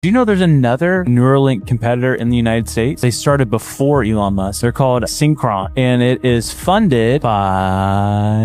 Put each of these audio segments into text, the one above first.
Do you know there's another Neuralink competitor in the United States? They started before Elon Musk. They're called Synchron, and it is funded by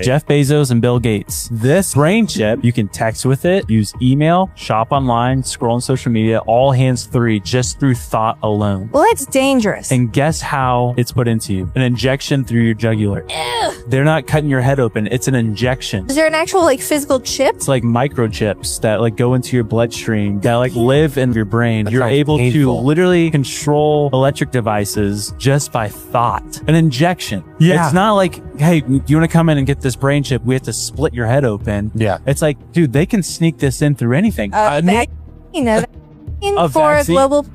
Jeff Bezos and Bill Gates. This brain chip, you can text with it, use email, shop online, scroll on social media, all hands-free, just through thought alone. Well, that's dangerous. And guess how it's put into you? An injection through your jugular. Ew. They're not cutting your head open. It's an injection. Is there an actual like physical chip? It's like microchips that like go into your bloodstream that like live in your brain. That You're sounds able to painful. literally control electric devices just by thought. An injection. Yeah. It's not like, hey, you want to come in and get this brain chip? We have to split your head open. Yeah. It's like, dude, they can sneak this in through anything. A vaccine A for a vaccine? global pandemic.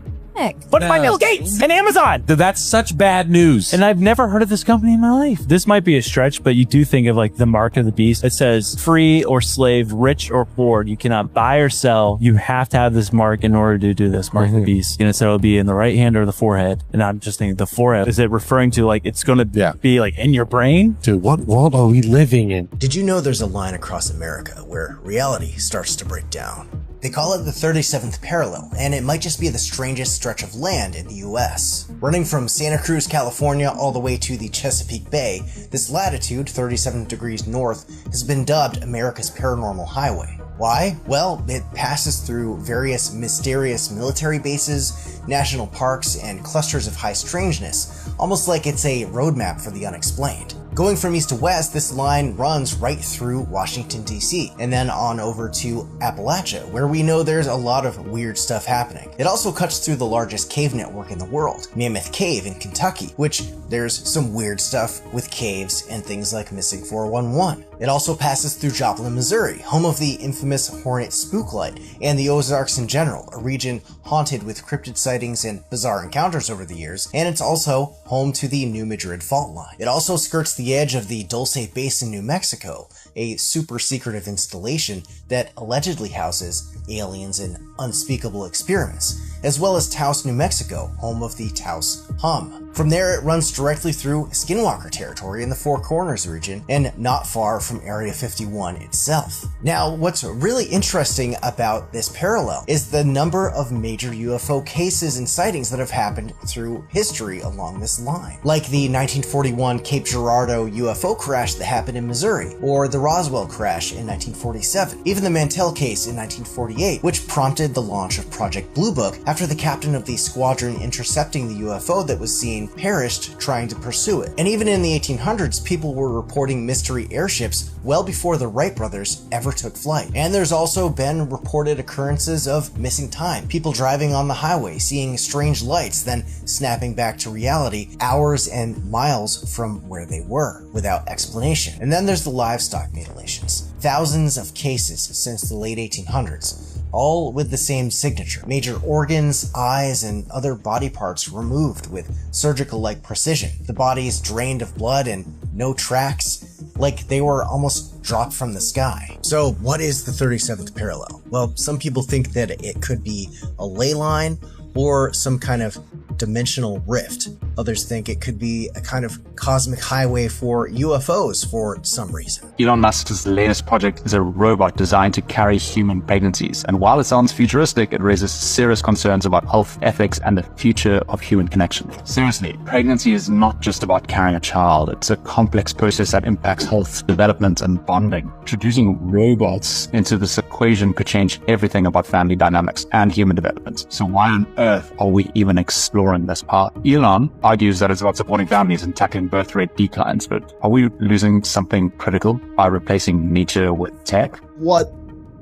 But by Bill Gates and Amazon. That's such bad news. And I've never heard of this company in my life. This might be a stretch, but you do think of like the mark of the beast. It says free or slave, rich or poor. You cannot buy or sell. You have to have this mark in order to do this mark of the beast. And so it'll be in the right hand or the forehead. And I'm just thinking the forehead. Is it referring to like it's going to be like in your brain? Dude, what world are we living in? Did you know there's a line across America where reality starts to break down? They call it the 37th parallel, and it might just be the strangest stretch of land in the US. Running from Santa Cruz, California all the way to the Chesapeake Bay, this latitude, 37 degrees north, has been dubbed America's Paranormal Highway. Why? Well, it passes through various mysterious military bases, national parks, and clusters of high strangeness, almost like it's a roadmap for the unexplained. Going from east to west, this line runs right through Washington, D.C., and then on over to Appalachia, where we know there's a lot of weird stuff happening. It also cuts through the largest cave network in the world, Mammoth Cave in Kentucky, which there's some weird stuff with caves and things like Missing 411. It also passes through Joplin, Missouri, home of the infamous Hornet Spooklight, and the Ozarks in general, a region haunted with cryptid sightings and bizarre encounters over the years, and it's also home to the New Madrid Fault Line. It also skirts the edge of the Dulce Basin, New Mexico, a super secretive installation that allegedly houses aliens and unspeakable experiments, as well as Taos, New Mexico, home of the Taos Hum. From there, it runs directly through Skinwalker territory in the Four Corners region and not far from Area 51 itself. Now, what's really interesting about this parallel is the number of major UFO cases and sightings that have happened through history along this line, like the 1941 Cape Girardeau UFO crash that happened in Missouri, or the Roswell crash in 1947, even the Mantell case in 1948, which prompted the launch of Project Blue Book after the captain of the squadron intercepting the UFO that was seen perished trying to pursue it. And even in the 1800s, people were reporting mystery airships well before the Wright brothers ever took flight. And there's also been reported occurrences of missing time, people driving on the highway, seeing strange lights, then snapping back to reality hours and miles from where they were without explanation. And then there's the livestock mutilations. Thousands of cases since the late 1800s, all with the same signature. Major organs, eyes, and other body parts removed with surgical-like precision. The bodies drained of blood and no tracks, like they were almost dropped from the sky. So what is the 37th parallel? Well, some people think that it could be a ley line or some kind of dimensional rift. Others think it could be a kind of cosmic highway for UFOs for some reason. Elon Musk's latest project is a robot designed to carry human pregnancies. And while it sounds futuristic, it raises serious concerns about health, ethics, and the future of human connection. Seriously, pregnancy is not just about carrying a child. It's a complex process that impacts health, development, and bonding. Introducing robots into this equation could change everything about family dynamics and human development. So why on earth are we even exploring this path? Elon argues that it's about supporting families and tackling birth rate declines, but are we losing something critical by replacing nature with tech?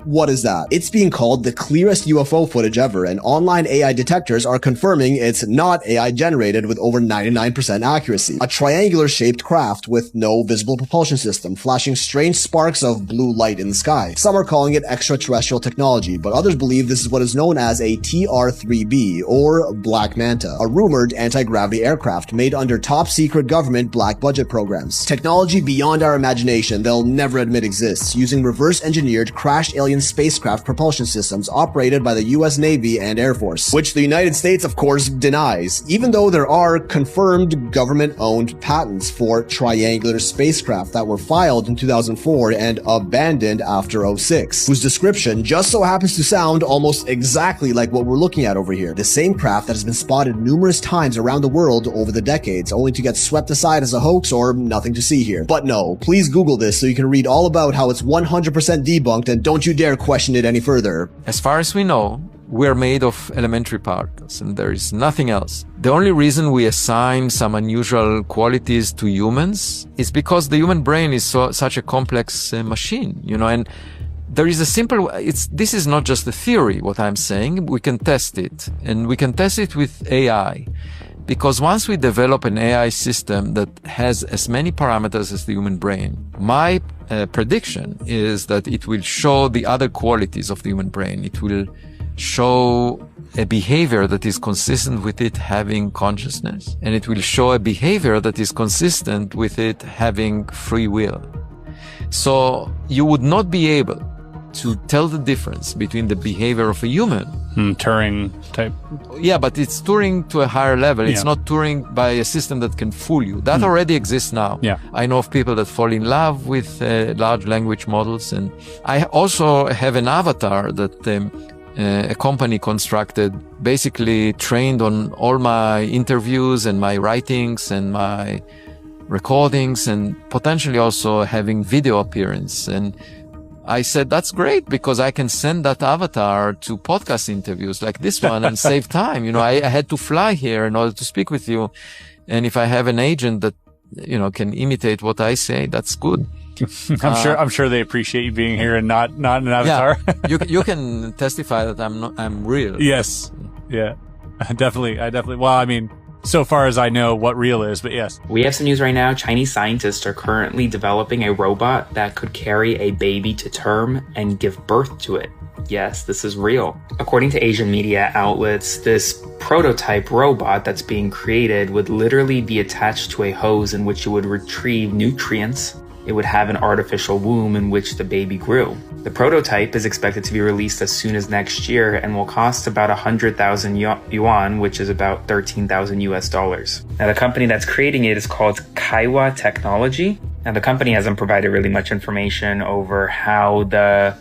What is that? It's being called the clearest UFO footage ever, and online AI detectors are confirming it's not AI generated with over 99% accuracy. A triangular-shaped craft with no visible propulsion system, flashing strange sparks of blue light in the sky. Some are calling it extraterrestrial technology, but others believe this is what is known as a TR-3B, or Black Manta, a rumored anti-gravity aircraft made under top-secret government black budget programs. Technology beyond our imagination they'll never admit exists, using reverse-engineered crashed alien Dragon spacecraft propulsion systems operated by the US Navy and Air Force, which the United States, of course, denies, even though there are confirmed government-owned patents for triangular spacecraft that were filed in 2004 and abandoned after 2006, whose description just so happens to sound almost exactly like what we're looking at over here. The same craft that has been spotted numerous times around the world over the decades, only to get swept aside as a hoax or nothing to see here. But no, please Google this so you can read all about how it's 100% debunked, and don't you dare question it any further. As far as we know, we're made of elementary particles and there is nothing else. The only reason we assign some unusual qualities to humans is because the human brain is such a complex machine, and there is a simple, this is not just a theory, what I'm saying. We can test it, and we can test it with AI. Because once we develop an AI system that has as many parameters as the human brain, my prediction is that it will show the other qualities of the human brain. It will show a behavior that is consistent with it having consciousness, and it will show a behavior that is consistent with it having free will. So you would not be able to tell the difference between the behavior of a human. Turing type. Yeah, but it's Turing to a higher level. It's not Turing by a system that can fool you. That already exists now. Yeah. I know of people that fall in love with large language models. And I also have an avatar that a company constructed, basically trained on all my interviews and my writings and my recordings, and potentially also having video appearance. And I said, that's great, because I can send that avatar to podcast interviews like this one and save time. I had to fly here in order to speak with you. And if I have an agent that, can imitate what I say, that's good. I'm sure they appreciate you being here and not an avatar. Yeah, you can testify that I'm real. Yes. Yeah. Definitely. Well, I mean, so far as I know what real is, but yes. We have some news right now. Chinese scientists are currently developing a robot that could carry a baby to term and give birth to it. Yes, this is real. According to Asian media outlets, this prototype robot that's being created would literally be attached to a hose in which it would retrieve nutrients. It would have an artificial womb in which the baby grew. The prototype is expected to be released as soon as next year and will cost about 100,000 yuan, which is about $13,000 US. Now, the company that's creating it is called Kaiwa Technology. Now, the company hasn't provided really much information over how the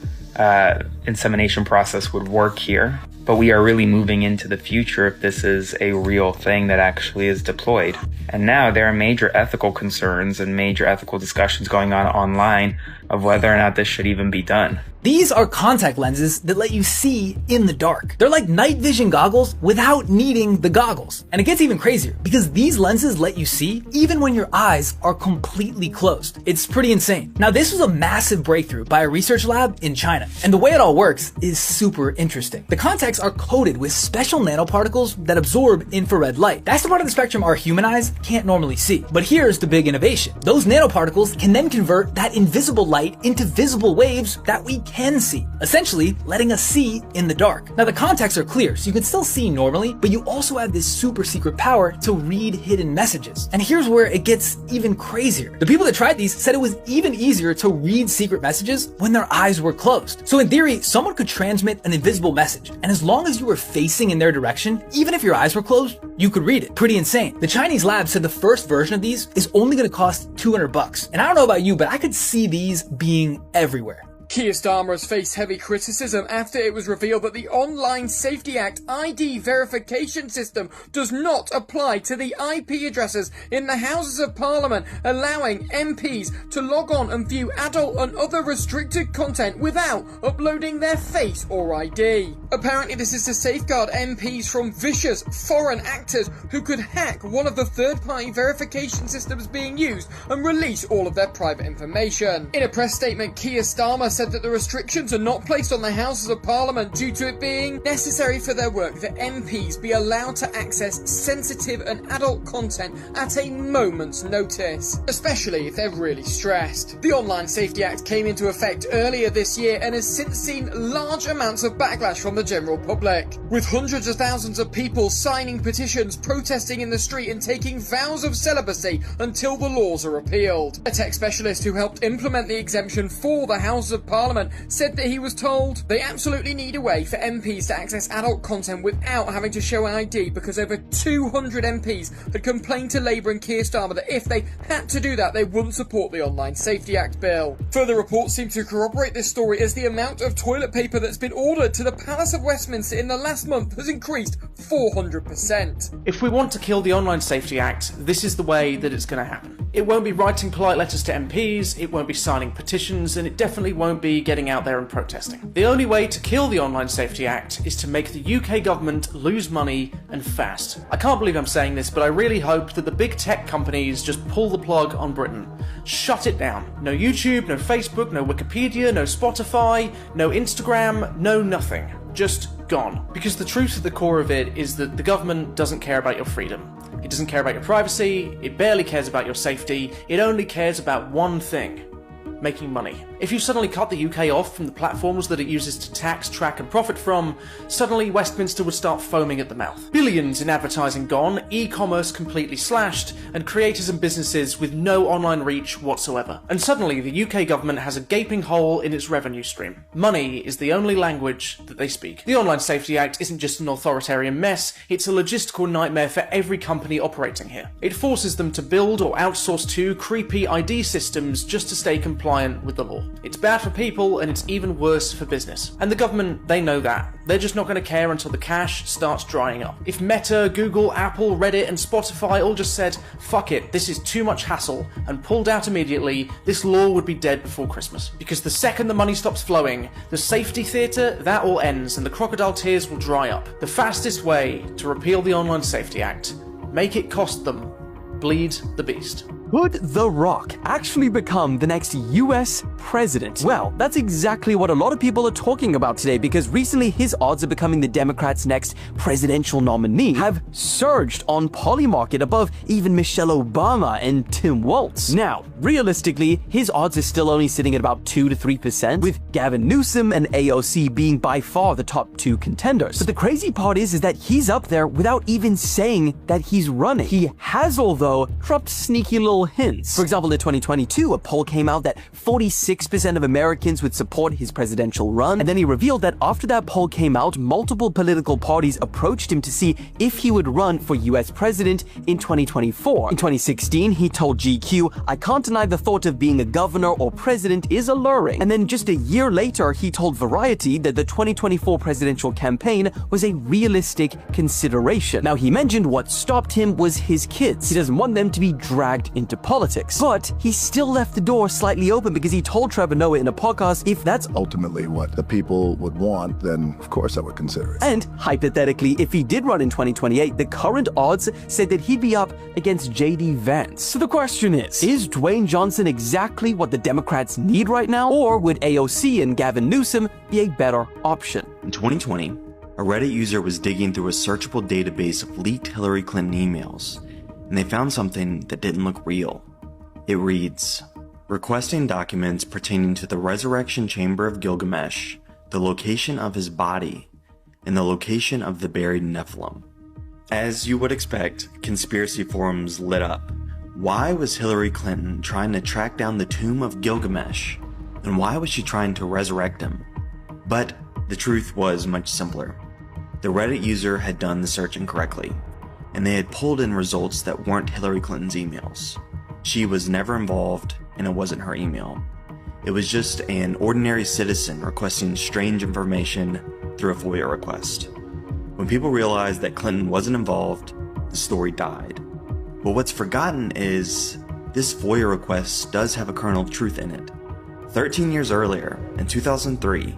insemination process would work here. But we are really moving into the future if this is a real thing that actually is deployed. And now there are major ethical concerns and major ethical discussions going on online of whether or not this should even be done. These are contact lenses that let you see in the dark. They're like night vision goggles without needing the goggles. And it gets even crazier because these lenses let you see even when your eyes are completely closed. It's pretty insane. Now, this was a massive breakthrough by a research lab in China. And the way it all works is super interesting. The contacts are coated with special nanoparticles that absorb infrared light. That's the part of the spectrum our human eyes can't normally see. But here's the big innovation. Those nanoparticles can then convert that invisible light into visible waves that we can see, essentially letting us see in the dark. Now, the contacts are clear, so you can still see normally, but you also have this super secret power to read hidden messages. And here's where it gets even crazier. The people that tried these said it was even easier to read secret messages when their eyes were closed. So in theory, someone could transmit an invisible message, and as long as you were facing in their direction, even if your eyes were closed, you could read it. Pretty insane. The Chinese lab said the first version of these is only going to cost $200. And I don't know about you, but I could see these being everywhere. Keir Starmer has faced heavy criticism after it was revealed that the Online Safety Act ID verification system does not apply to the IP addresses in the Houses of Parliament, allowing MPs to log on and view adult and other restricted content without uploading their face or ID. Apparently this is to safeguard MPs from vicious foreign actors who could hack one of the third-party verification systems being used and release all of their private information. In a press statement, Keir Starmer said that the restrictions are not placed on the Houses of Parliament due to it being necessary for their work that MPs be allowed to access sensitive and adult content at a moment's notice, especially if they're really stressed. The Online Safety Act came into effect earlier this year and has since seen large amounts of backlash from the general public, with hundreds of thousands of people signing petitions, protesting in the street and taking vows of celibacy until the laws are repealed. A tech specialist who helped implement the exemption for the Houses of Parliament, said that he was told they absolutely need a way for MPs to access adult content without having to show ID, because over 200 MPs had complained to Labour and Keir Starmer that if they had to do that, they wouldn't support the Online Safety Act bill. Further reports seem to corroborate this story, as the amount of toilet paper that's been ordered to the Palace of Westminster in the last month has increased 400%. If we want to kill the Online Safety Act, this is the way that it's going to happen. It won't be writing polite letters to MPs, it won't be signing petitions, and it definitely won't be getting out there and protesting. The only way to kill the Online Safety Act is to make the UK government lose money, and fast. I can't believe I'm saying this, but I really hope that the big tech companies just pull the plug on Britain. Shut it down. No YouTube, no Facebook, no Wikipedia, no Spotify, no Instagram, no nothing. Just gone. Because the truth at the core of it is that the government doesn't care about your freedom. It doesn't care about your privacy, it barely cares about your safety, it only cares about one thing: making money. If you suddenly cut the UK off from the platforms that it uses to tax, track and profit from, suddenly Westminster would start foaming at the mouth. Billions in advertising gone, e-commerce completely slashed, and creators and businesses with no online reach whatsoever. And suddenly the UK government has a gaping hole in its revenue stream. Money is the only language that they speak. The Online Safety Act isn't just an authoritarian mess, it's a logistical nightmare for every company operating here. It forces them to build or outsource to creepy ID systems just to stay compliant with the law. It's bad for people, and it's even worse for business. And the government, they know that. They're just not going to care until the cash starts drying up. If Meta, Google, Apple, Reddit and Spotify all just said, fuck it, this is too much hassle, and pulled out immediately, this law would be dead before Christmas. Because the second the money stops flowing, the safety theatre, that all ends, and the crocodile tears will dry up. The fastest way to repeal the Online Safety Act: make it cost them. Bleed the beast. Could The Rock actually become the next US president? Well, that's exactly what a lot of people are talking about today, because recently his odds of becoming the Democrats' next presidential nominee have surged on Polymarket above even Michelle Obama and Tim Walz. Now, realistically, his odds are still only sitting at about 2 to 3%, with Gavin Newsom and AOC being by far the top two contenders. But the crazy part is that he's up there without even saying that he's running. He has, although, dropped sneaky little hints. For example, in 2022, a poll came out that 46% of Americans would support his presidential run, and then he revealed that after that poll came out, multiple political parties approached him to see if he would run for US president in 2024. In 2016, he told GQ, "I can't deny the thought of being a governor or president is alluring." And then just a year later, he told Variety that the 2024 presidential campaign was a realistic consideration. Now, he mentioned what stopped him was his kids. He doesn't want them to be dragged into politics. But he still left the door slightly open, because he told Trevor Noah in a podcast, if that's ultimately what the people would want, then of course I would consider it. And hypothetically, if he did run in 2028, the current odds said that he'd be up against JD Vance. So the question is Dwayne Johnson exactly what the Democrats need right now? Or would AOC and Gavin Newsom be a better option? In 2020, a Reddit user was digging through a searchable database of leaked Hillary Clinton emails, and they found something that didn't look real. It reads, requesting documents pertaining to the resurrection chamber of Gilgamesh, the location of his body, and the location of the buried Nephilim. As you would expect, conspiracy forums lit up. Why was Hillary Clinton trying to track down the tomb of Gilgamesh? And why was she trying to resurrect him? But the truth was much simpler. The Reddit user had done the search incorrectly, and they had pulled in results that weren't Hillary Clinton's emails. She was never involved, and it wasn't her email. It was just an ordinary citizen requesting strange information through a FOIA request. When people realized that Clinton wasn't involved, the story died. But what's forgotten is this FOIA request does have a kernel of truth in it. 13 years earlier, in 2003,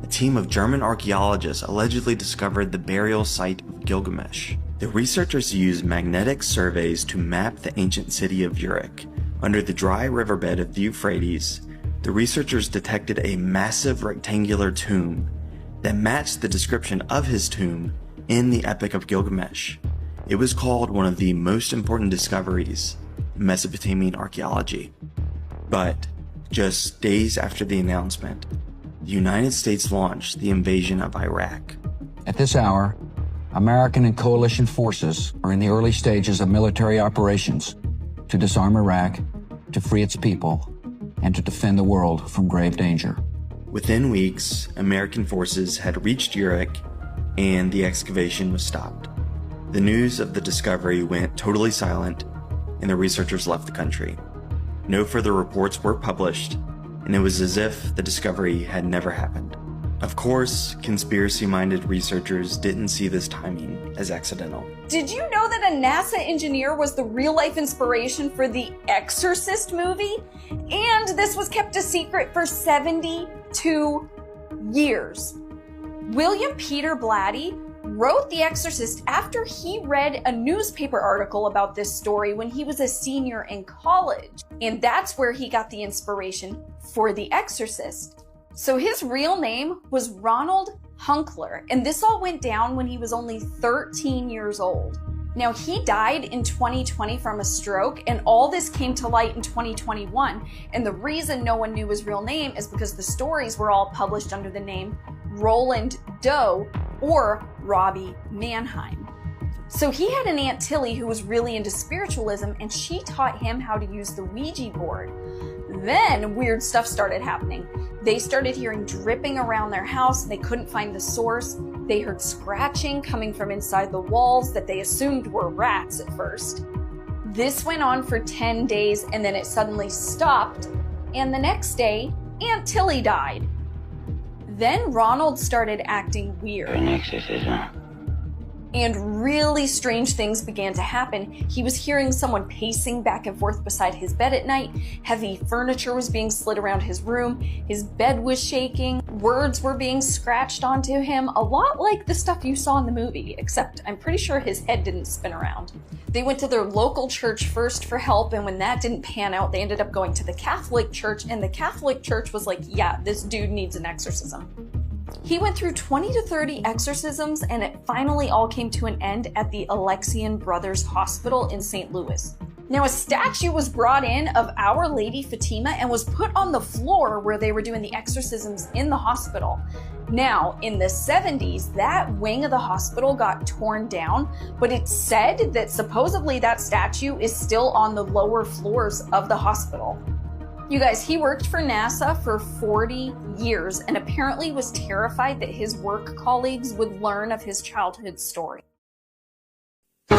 a team of German archaeologists allegedly discovered the burial site of Gilgamesh. The researchers used magnetic surveys to map the ancient city of Uruk. Under the dry riverbed of the Euphrates, the researchers detected a massive rectangular tomb that matched the description of his tomb in the Epic of Gilgamesh. It was called one of the most important discoveries in Mesopotamian archaeology. But just days after the announcement, the United States launched the invasion of Iraq. At this hour, American and coalition forces are in the early stages of military operations to disarm Iraq, to free its people, and to defend the world from grave danger. Within weeks, American forces had reached Urich and the excavation was stopped. The news of the discovery went totally silent and the researchers left the country. No further reports were published, and it was as if the discovery had never happened. Of course, conspiracy-minded researchers didn't see this timing as accidental. Did you know that a NASA engineer was the real-life inspiration for the Exorcist movie? And this was kept a secret for 72 years. William Peter Blatty wrote The Exorcist after he read a newspaper article about this story when he was a senior in college. And that's where he got the inspiration for The Exorcist. So his real name was Ronald Hunkler, and this all went down when he was only 13 years old. Now, he died in 2020 from a stroke, and all this came to light in 2021. And the reason no one knew his real name is because the stories were all published under the name Roland Doe or Robbie Mannheim. So he had an Aunt Tilly who was really into spiritualism, and she taught him how to use the Ouija board. Then weird stuff started happening. They started hearing dripping around their house. They couldn't find the source. They heard scratching coming from inside the walls that they assumed were rats at first. This went on for 10 days and then it suddenly stopped. And the next day, Aunt Tilly died. Then Ronald started acting weird. An exorcism. And really strange things began to happen. He was hearing someone pacing back and forth beside his bed at night. Heavy furniture was being slid around his room. His bed was shaking. Words were being scratched onto him. A lot like the stuff you saw in the movie, except I'm pretty sure his head didn't spin around. They went to their local church first for help, and when that didn't pan out, they ended up going to the Catholic Church, and the Catholic Church was like, yeah, this dude needs an exorcism. He went through 20 to 30 exorcisms, and it finally all came to an end at the Alexian Brothers Hospital in St. Louis. Now, a statue was brought in of Our Lady Fatima and was put on the floor where they were doing the exorcisms in the hospital. Now, in the 70s, that wing of the hospital got torn down, but it's said that supposedly that statue is still on the lower floors of the hospital. You guys, he worked for NASA for 40 years and apparently was terrified that his work colleagues would learn of his childhood story. So